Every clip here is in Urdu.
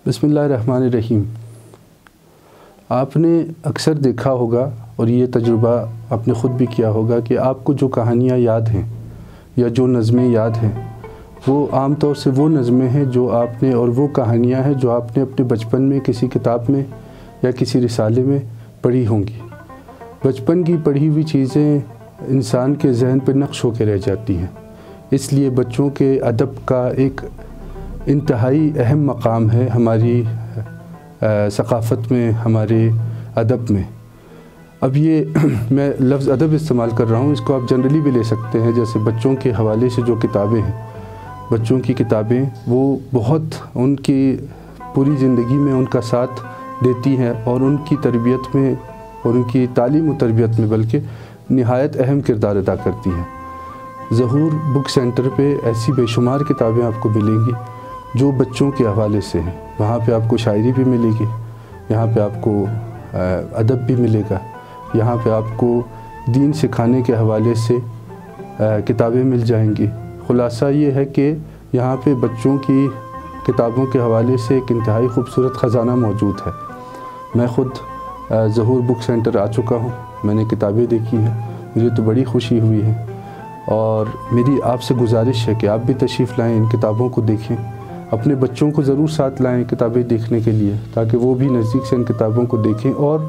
بسم اللہ الرحمن الرحیم۔ آپ نے اکثر دیکھا ہوگا اور یہ تجربہ آپ نے خود بھی کیا ہوگا کہ آپ کو جو کہانیاں یاد ہیں یا جو نظمیں یاد ہیں وہ عام طور سے وہ نظمیں ہیں جو آپ نے اور وہ کہانیاں ہیں جو آپ نے اپنے بچپن میں کسی کتاب میں یا کسی رسالے میں پڑھی ہوں گی۔ بچپن کی پڑھی ہوئی چیزیں انسان کے ذہن پہ نقش ہو کے رہ جاتی ہیں، اس لیے بچوں کے ادب کا ایک انتہائی اہم مقام ہے ہماری ثقافت میں، ہمارے ادب میں۔ اب یہ میں لفظ ادب استعمال کر رہا ہوں، اس کو آپ جنرلی بھی لے سکتے ہیں۔ جیسے بچوں کے حوالے سے جو کتابیں ہیں، بچوں کی کتابیں وہ بہت ان کی پوری زندگی میں ان کا ساتھ دیتی ہیں اور ان کی تربیت میں اور ان کی تعلیم و تربیت میں بلکہ نہایت اہم کردار ادا کرتی ہیں۔ ظہور بک سینٹر پہ ایسی بے شمار کتابیں آپ کو ملیں گی جو بچوں کے حوالے سے ہیں۔ وہاں پہ آپ کو شاعری بھی ملے گی، یہاں پہ آپ کو ادب بھی ملے گا، یہاں پہ آپ کو دین سکھانے کے حوالے سے کتابیں مل جائیں گی۔ خلاصہ یہ ہے کہ یہاں پہ بچوں کی کتابوں کے حوالے سے ایک انتہائی خوبصورت خزانہ موجود ہے۔ میں خود ظہور بک سینٹر آ چکا ہوں، میں نے کتابیں دیکھی ہیں، مجھے تو بڑی خوشی ہوئی ہے اور میری آپ سے گزارش ہے کہ آپ بھی تشریف لائیں، ان کتابوں کو دیکھیں، اپنے بچوں کو ضرور ساتھ لائیں کتابیں دیکھنے کے لیے تاکہ وہ بھی نزدیک سے ان کتابوں کو دیکھیں اور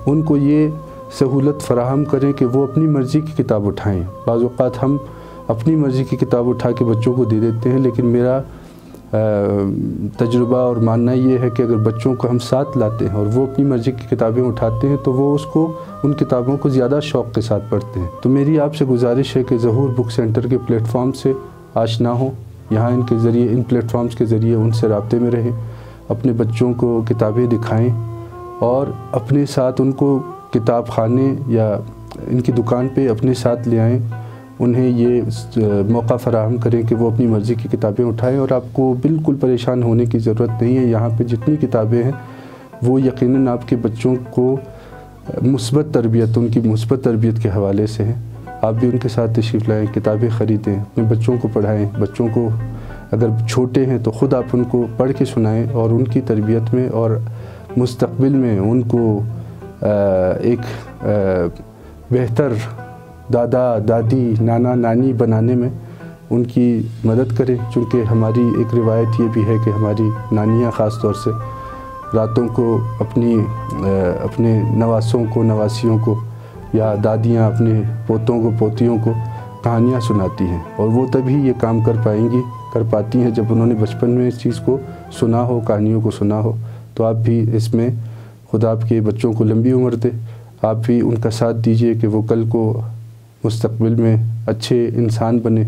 ان کو یہ سہولت فراہم کریں کہ وہ اپنی مرضی کی کتاب اٹھائیں۔ بعض اوقات ہم اپنی مرضی کی کتاب اٹھا کے بچوں کو دے دیتے ہیں، لیکن میرا تجربہ اور ماننا یہ ہے کہ اگر بچوں کو ہم ساتھ لاتے ہیں اور وہ اپنی مرضی کی کتابیں اٹھاتے ہیں تو وہ ان کتابوں کو زیادہ شوق کے ساتھ پڑھتے ہیں۔ تو میری آپ سے گزارش ہے کہ ظہور بک سینٹر کے پلیٹ فارم سے آشنا ہوں، یہاں ان پلیٹ فارمز کے ذریعے ان سے رابطے میں رہیں، اپنے بچوں کو کتابیں دکھائیں اور اپنے ساتھ ان کو کتاب خانے یا ان کی دکان پہ اپنے ساتھ لے آئیں، انہیں یہ موقع فراہم کریں کہ وہ اپنی مرضی کی کتابیں اٹھائیں اور آپ کو بالکل پریشان ہونے کی ضرورت نہیں ہے۔ یہاں پہ جتنی کتابیں ہیں وہ یقیناً آپ کے بچوں کو مثبت تربیت، ان کی مثبت تربیت کے حوالے سے ہیں۔ آپ بھی ان کے ساتھ تشریف لائیں، کتابیں خریدیں، اپنے بچوں کو پڑھائیں۔ بچوں کو اگر چھوٹے ہیں تو خود آپ ان کو پڑھ کے سنائیں اور ان کی تربیت میں اور مستقبل میں ان کو ایک بہتر دادا دادی نانا نانی بنانے میں ان کی مدد کریں، چونکہ ہماری ایک روایت یہ بھی ہے کہ ہماری نانیاں خاص طور سے راتوں کو اپنے نواسوں کو نواسیوں کو یا دادیاں اپنے پوتوں کو پوتیوں کو کہانیاں سناتی ہیں اور وہ تبھی یہ کام کر پاتی ہیں جب انہوں نے بچپن میں اس چیز کو سنا ہو، کہانیوں کو سنا ہو۔ تو آپ بھی اس میں خدا آپ کے بچوں کو لمبی عمر دے، آپ بھی ان کا ساتھ دیجئے کہ وہ کل کو مستقبل میں اچھے انسان بنے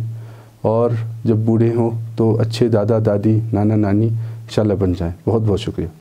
اور جب بوڑھے ہوں تو اچھے دادا دادی نانا نانی انشاءاللہ بن جائیں۔ بہت بہت شکریہ۔